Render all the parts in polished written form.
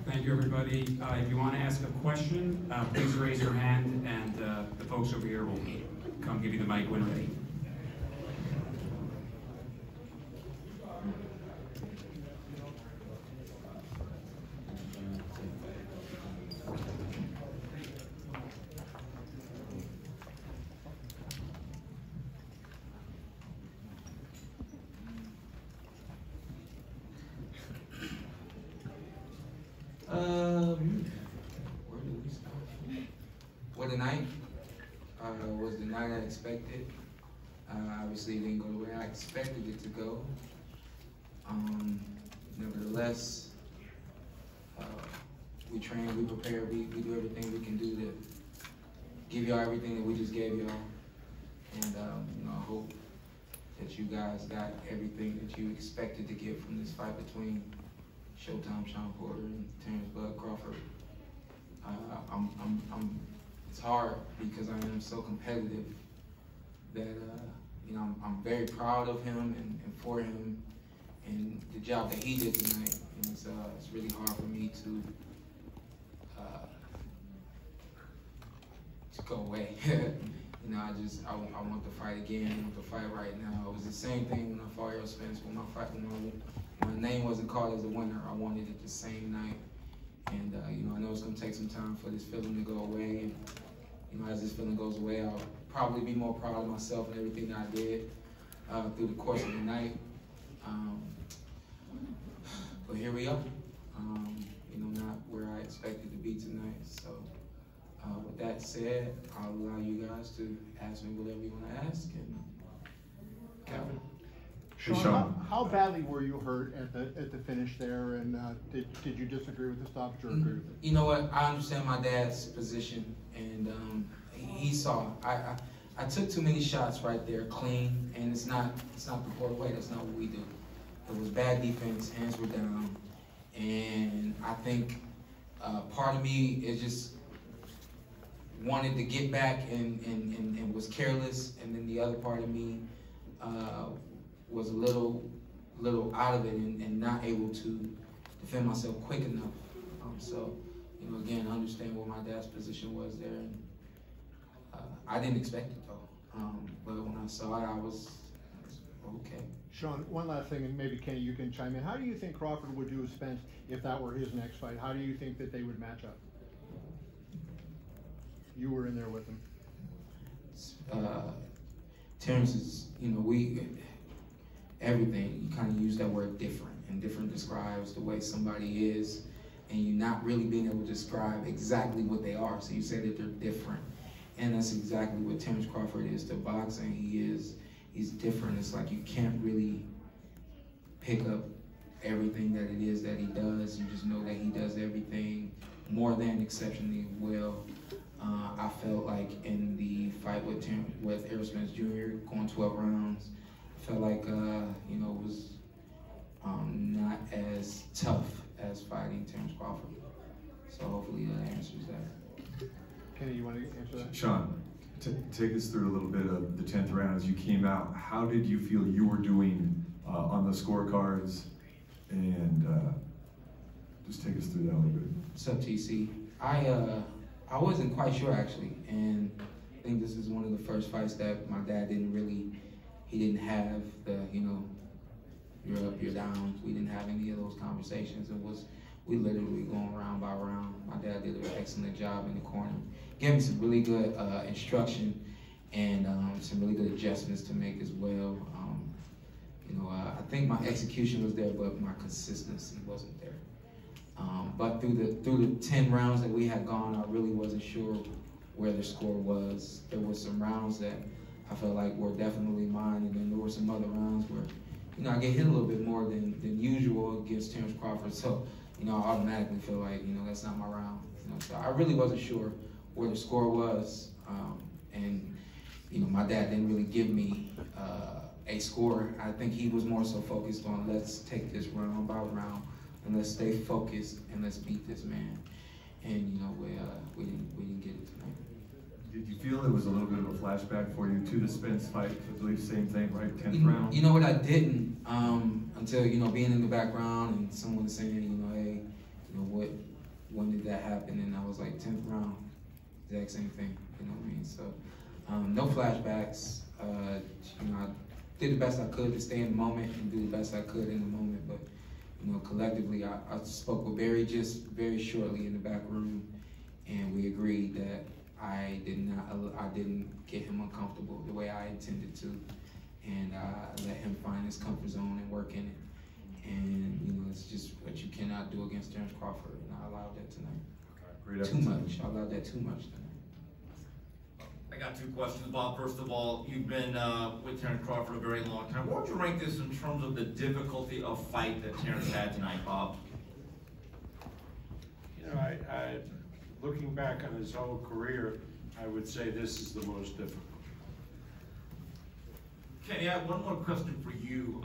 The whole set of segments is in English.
Thank you, everybody. If you want to ask a question, please raise your hand, and the folks over here will come give you the mic when ready. Where do we start? Well, the night was the night I expected. Obviously, it didn't go the way I expected it to go. Nevertheless, we train, we prepare, we do everything we can do to give y'all everything that we just gave y'all. And I hope that you guys got everything that you expected to get from this fight between Showtime, Shawn Porter, and Terrence Bud Crawford. It's hard because I am so competitive that I'm very proud of him and for him and the job that he did tonight. And it's really hard for me to go away. I want the fight again. I want the fight right now. It was the same thing when I fought Errol Spence. When my name wasn't called as a winner, I wanted it the same night. And I know it's gonna take some time for this feeling to go away. And as this feeling goes away, I'll probably be more proud of myself and everything that I did through the course of the night. But here we are. Not where I expected to be tonight. So with that said, I'll allow you guys to ask me whatever you want to ask. And Calvin. Shawn, how badly were you hurt at the finish there, and did you disagree with the stoppage or agree with it? You know what? I understand my dad's position, and he saw. I took too many shots right there, clean, and it's not the Porter way. That's not what we do. It was bad defense. Hands were down, and I think part of me is just wanted to get back and was careless, and then the other part of me was a little out of it and not able to defend myself quick enough. So, again, I understand what my dad's position was there. And, I didn't expect it though. But when I saw it, I was okay. Shawn, one last thing, and maybe Kenny, you can chime in. How do you think Crawford would do with Spence if that were his next fight? How do you think that they would match up? You were in there with him. Terrence is, everything, you kind of use that word different, and different describes the way somebody is, and you're not really being able to describe exactly what they are, so you say that they're different. And that's exactly what Terrence Crawford is to boxing. He's different. It's like you can't really pick up everything that it is that he does. You just know that he does everything more than exceptionally well. I felt like in the fight with Errol Spence Jr. going 12 rounds, I felt like it was not as tough as fighting Terrence Crawford. So hopefully that answers that. Kenny, you want to answer that? Shawn, take us through a little bit of the 10th round as you came out. How did you feel you were doing on the scorecards? And just take us through that a little bit. What's up, TC? I wasn't quite sure actually, and I think this is one of the first fights that my dad didn't have the, you're up, you're down. We didn't have any of those conversations. We literally going round by round. My dad did an excellent job in the corner. Gave me some really good instruction and some really good adjustments to make as well. I think my execution was there, but my consistency wasn't there. But through the 10 rounds that we had gone, I really wasn't sure where the score was. There were some rounds that I felt like were definitely mine, and then there were some other rounds where, I get hit a little bit more than usual against Terrence Crawford. So, I automatically feel like, that's not my round. So I really wasn't sure where the score was. And my dad didn't really give me a score. I think he was more so focused on, let's take this round by round and let's stay focused and let's beat this man. And we didn't get it tonight. Did you feel it was a little bit of a flashback for you to the Spence fight? I believe same thing, right? 10th round. You know what? I didn't until being in the background and someone saying, hey, that happened, and I was like 10th round, exact same thing. You know what I mean? So no flashbacks. You know, I did the best I could to stay in the moment and do the best I could in the moment, but you know, collectively, I spoke with Barry just very shortly in the back room, and we agreed that I didn't get him uncomfortable the way I intended to, and let him find his comfort zone and work in it. And you know, it's just what you cannot do against Terrence Crawford, and I allowed that tonight. Great Too much. I allowed that too much tonight. I got 2 questions, Bob. First of all, you've been with Terrence Crawford a very long time. What would you rank this in terms of the difficulty of fight that Terrence had tonight, Bob? You know, I looking back on his whole career, I would say this is the most difficult. Kenny, I have one more question for you.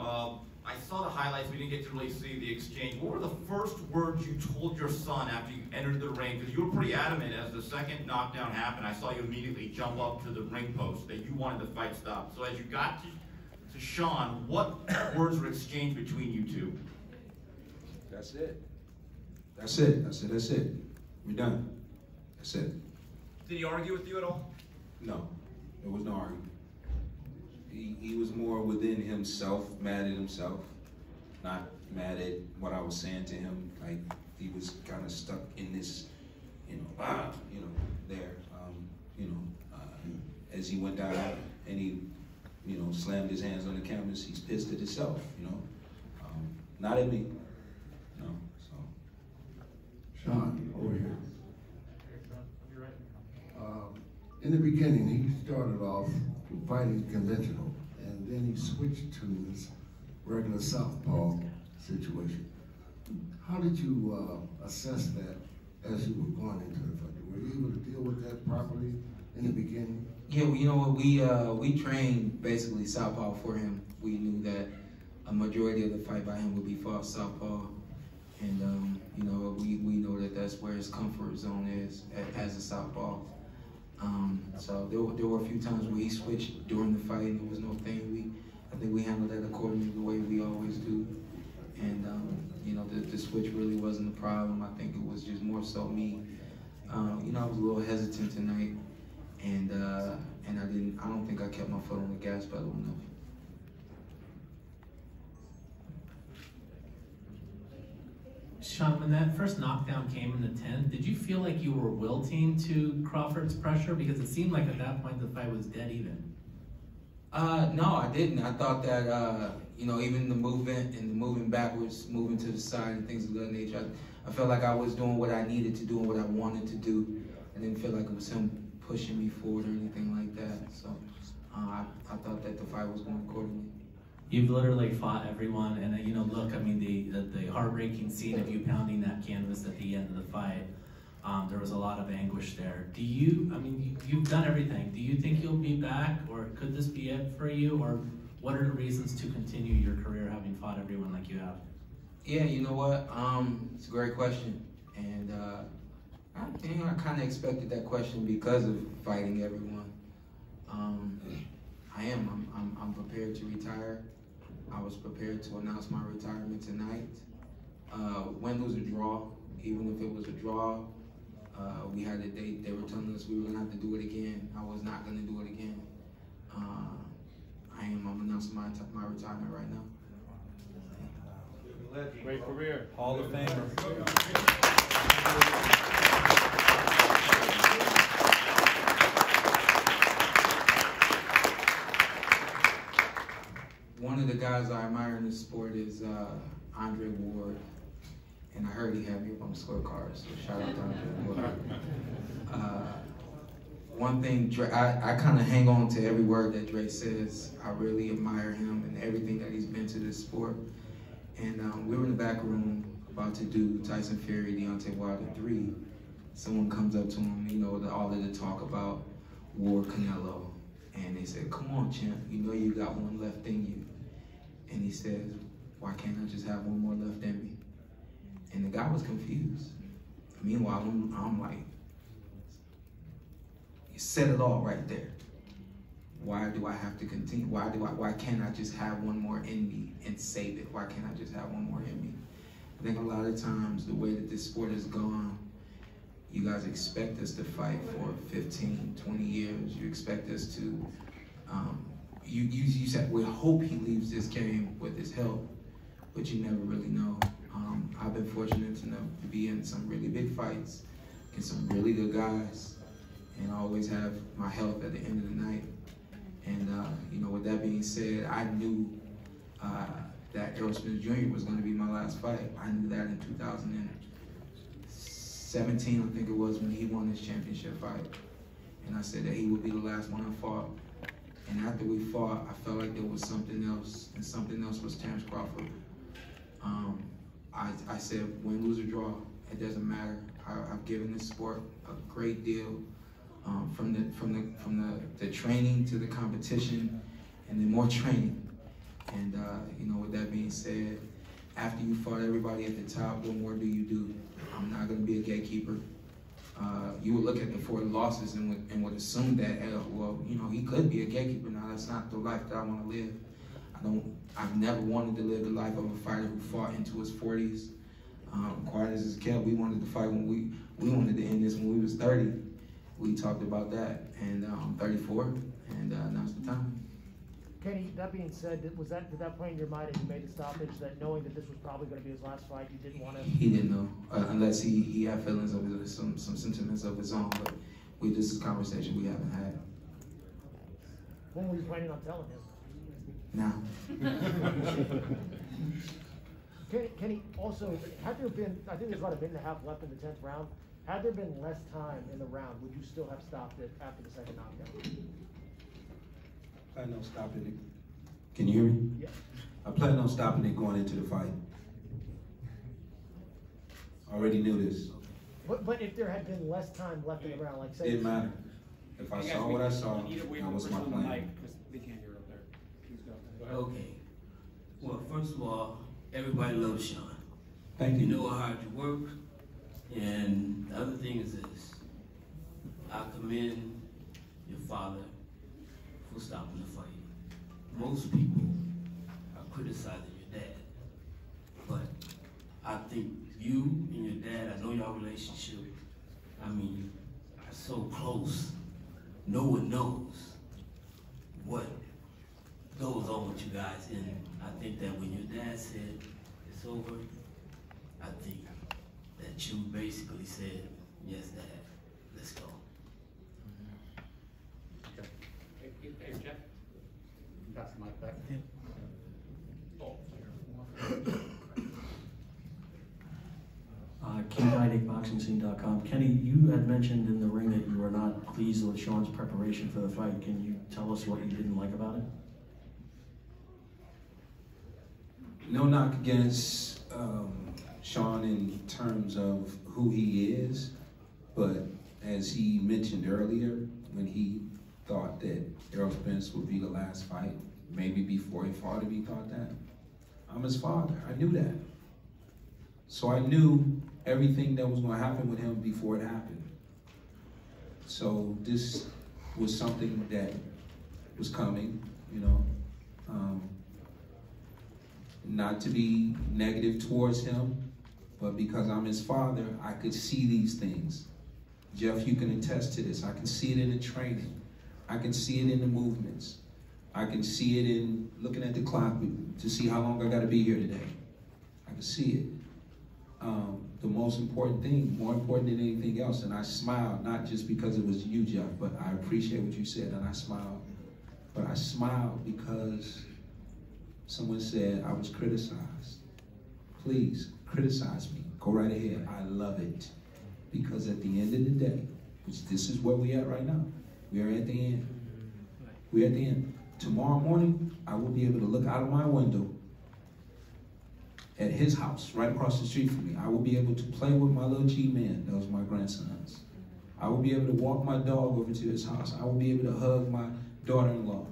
I saw the highlights. We didn't get to really see the exchange. What were the first words you told your son after you entered the ring? Because you were pretty adamant as the second knockdown happened. I saw you immediately jump up to the ring post that you wanted the fight stopped. So as you got to Shawn, what words were exchanged between you two? That's it. That's it. I said, that's it. We're done. That's it. Did he argue with you at all? No, there was no argument. He was more within himself, mad at himself, not mad at what I was saying to him. Like, he was kind of stuck in this, there. As he went down and he, slammed his hands on the canvas, he's pissed at himself, not at me, no, so. Shawn, over here. In the beginning, he started off fighting conventional, and then he switched to this regular southpaw situation. How did you assess that as you were going into the fight? Were you able to deal with that properly in the beginning? Yeah, well, you know what, we trained basically southpaw for him. We knew that a majority of the fight by him would be fought southpaw, and we know that that's where his comfort zone is as a southpaw. So there were a few times where he switched during the fight, and there was no thing. I think we handled that according to the way we always do. And the switch really wasn't a problem. I think it was just more so me. I was a little hesitant tonight, and I don't think I kept my foot on the gas pedal enough. Shawn, when that first knockdown came in the 10th, did you feel like you were wilting to Crawford's pressure? Because it seemed like at that point the fight was dead even. No, I didn't. I thought that, even the movement and the moving backwards, moving to the side and things of that nature, I felt like I was doing what I needed to do and what I wanted to do. I didn't feel like it was him pushing me forward or anything like that. So I thought that the fight was going accordingly. You've literally fought everyone, and look, I mean, the heartbreaking scene of you pounding that canvas at the end of the fight, there was a lot of anguish there. You've done everything. Do you think you'll be back, or could this be it for you, or what are the reasons to continue your career having fought everyone like you have? Yeah, you know what, it's a great question, and I kind of expected that question because of fighting everyone. I'm prepared to retire. I was prepared to announce my retirement tonight. Win, lose, or draw, even if it was a draw, we had a date. They were telling us we were gonna have to do it again. I was not gonna do it again. I'm announcing my retirement right now. Great career. Hall of Famer. One of the guys I admire in this sport is Andre Ward, and I heard he had me up on the scorecard, so shout out to Andre Ward. One thing, I kind of hang on to every word that Dre says. I really admire him and everything that he's been to this sport. And we were in the back room about to do Tyson Fury, Deontay Wilder 3. Someone comes up to him, all of the talk about Ward Canelo. And they said, come on, champ, you got one left in you. And he says, why can't I just have one more left in me? And the guy was confused. Meanwhile, I'm like, you said it all right there. Why do I have to continue? Why can't I just have one more in me and save it? Why can't I just have one more in me? I think a lot of times the way that this sport has gone, you guys expect us to fight for 15, 20 years. You expect us to, you said, we hope he leaves this game with his health, but you never really know. I've been fortunate enough to be in some really big fights against some really good guys, and I always have my health at the end of the night. And you know, with that being said, I knew that Errol Spence Jr. was going to be my last fight. I knew that in 2017, I think it was, when he won his championship fight. And I said that he would be the last one I fought. And after we fought, I felt like there was something else, and something else was Terrence Crawford. I said, win, lose, or draw, it doesn't matter. I've given this sport a great deal, from the training to the competition, and then more training. And you know, with that being said, after you fought everybody at the top, what more do you do? I'm not going to be a gatekeeper. You would look at the 4 losses and would assume that, well, you know, he could be a gatekeeper. Now, that's not the life that I want to live. I've never wanted to live the life of a fighter who fought into his 40s. Quiet as it's kept, we wanted to fight when we wanted to end this when we was 30. We talked about that, and I'm 34, and now's the time. Kenny, that being said, did that point in your mind as you made the stoppage, that knowing that this was probably going to be his last fight, you didn't want to? He didn't know, unless he had feelings of his, some sentiments of his own. But this is a conversation we haven't had. When were you planning on telling him? Now. Kenny, also, had there been, I think there's about a minute and a half left in the 10th round. Had there been less time in the round, would you still have stopped it after the second knockdown? I plan on stopping it. Can you hear me? Yeah. I plan on stopping it going into the fight. I already knew this. But if there had been less time left in the round, like say... It didn't matter. If I saw what I saw, that was my plan. They can't hear up there. Please go. Okay. Well, first of all, everybody loves Shawn. Thank you. You know how hard you work. And the other thing is this. I commend your father for stopping the fight. Most people are criticizing your dad. But I think you and your dad, I know your relationship, I mean, are so close. No one knows what goes on with you guys. And I think that when your dad said it's over, I think that you basically said, yes, Dad, let's go. Okay. Hey, Jeff. Pass the mic back. KennyDickBoxingScene.com. Kenny, you had mentioned in the ring that you were not pleased with Shawn's preparation for the fight. Can you tell us what you didn't like about it? No knock against Shawn in terms of who he is, but as he mentioned earlier, when he thought that Errol Spence would be the last fight, maybe before he fought him, he thought that. I'm his father. I knew that. So I knew everything that was going to happen with him before it happened. So this was something that was coming, you know. Not to be negative towards him, but because I'm his father, I could see these things. Jeff, you can attest to this. I can see it in the training. I can see it in the movements. I can see it in looking at the clock to see how long I got to be here today. I can see it. The most important thing, more important than anything else, and I smiled, not just because it was you, Jeff, but I appreciate what you said, and I smiled. But I smiled because someone said I was criticized. Please, criticize me. Go right ahead. I love it. Because at the end of the day, which this is where we are right now, we are at the end. We're at the end. Tomorrow morning, I will be able to look out of my window at his house, right across the street from me. I will be able to play with my little G-man, those are my grandsons. I will be able to walk my dog over to his house. I will be able to hug my daughter-in-law.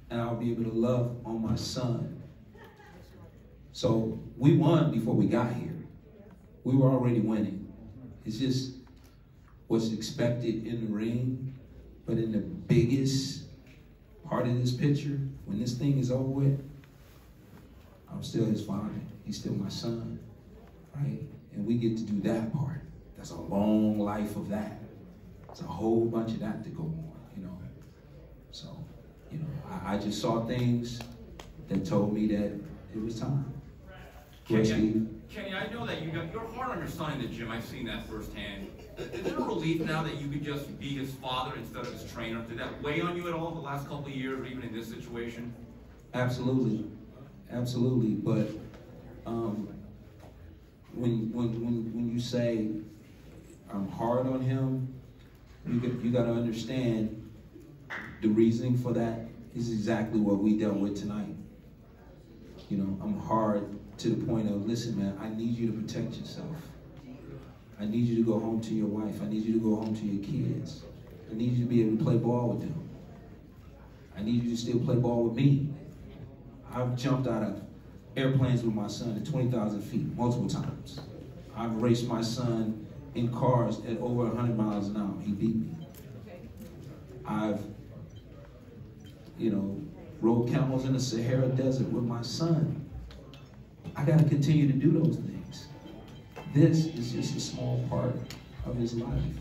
And I'll be able to love on my son. So we won before we got here. We were already winning. It's just what's expected in the ring, but in the biggest part of this picture, when this thing is over with, I'm still his father. He's still my son, right? And we get to do that part. That's a long life of that. It's a whole bunch of that to go on, you know. So, you know, I just saw things that told me that it was time. Kenny, I know that you're hard on your son in the gym. I've seen that firsthand. Is there a relief now that you could just be his father instead of his trainer? Did that weigh on you at all the last couple of years, or even in this situation? Absolutely, absolutely. But when you say I'm hard on him, you got to understand the reasoning for that is exactly what we dealt with tonight. You know, I'm hard to the point of, listen, man, I need you to protect yourself. I need you to go home to your wife. I need you to go home to your kids. I need you to be able to play ball with them. I need you to still play ball with me. I've jumped out of airplanes with my son at 20,000 feet multiple times. I've raced my son in cars at over 100 miles an hour. He beat me. I've, you know, rode camels in the Sahara Desert with my son. I got to continue to do those things. This is just a small part of his life.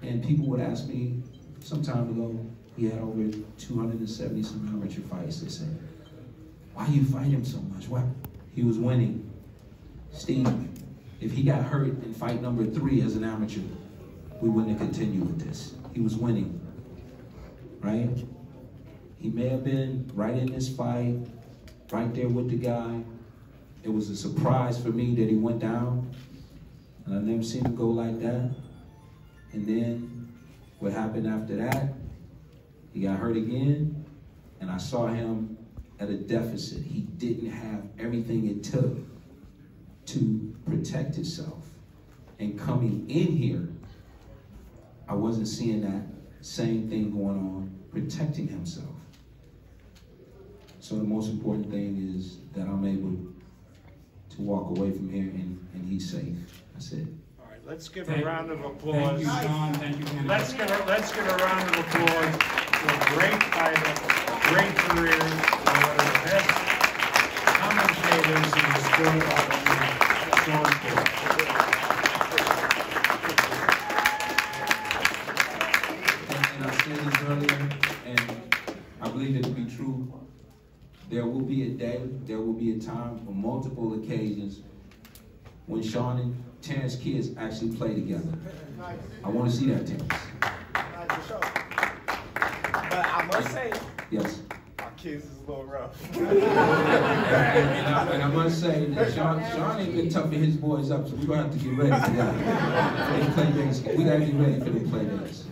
And people would ask me some time ago, he had over 270 some amateur fights. They said, why you fight him so much? Why? He was winning. Steve, if he got hurt in fight number 3 as an amateur, we wouldn't have continued with this. He was winning, right? He may have been right in this fight, right there with the guy. It was a surprise for me that he went down, and I've never seen him go like that. And then what happened after that, he got hurt again, and I saw him at a deficit. He didn't have everything it took to protect himself. And coming in here, I wasn't seeing that same thing going on, protecting himself. So the most important thing is that I'm able to walk away from here and he's safe. That's it. All right, let's give a round of applause. Thank you, Shawn. Thank you, Kenny. Let's give a round of applause for a great fighter, a great career, and one of the best commentators in the sport of Shawn Crawford. And I said this earlier, and I believe it to be true. There will be a day, there will be a time, on multiple occasions, when Shawn and Terrence kids actually play together. I want to see that, Terrence. But I must say, yes. our kids is a little rough. And I must say that Shawn ain't been toughing his boys up, so we're going to have to get ready for that. We got to get ready for the play days.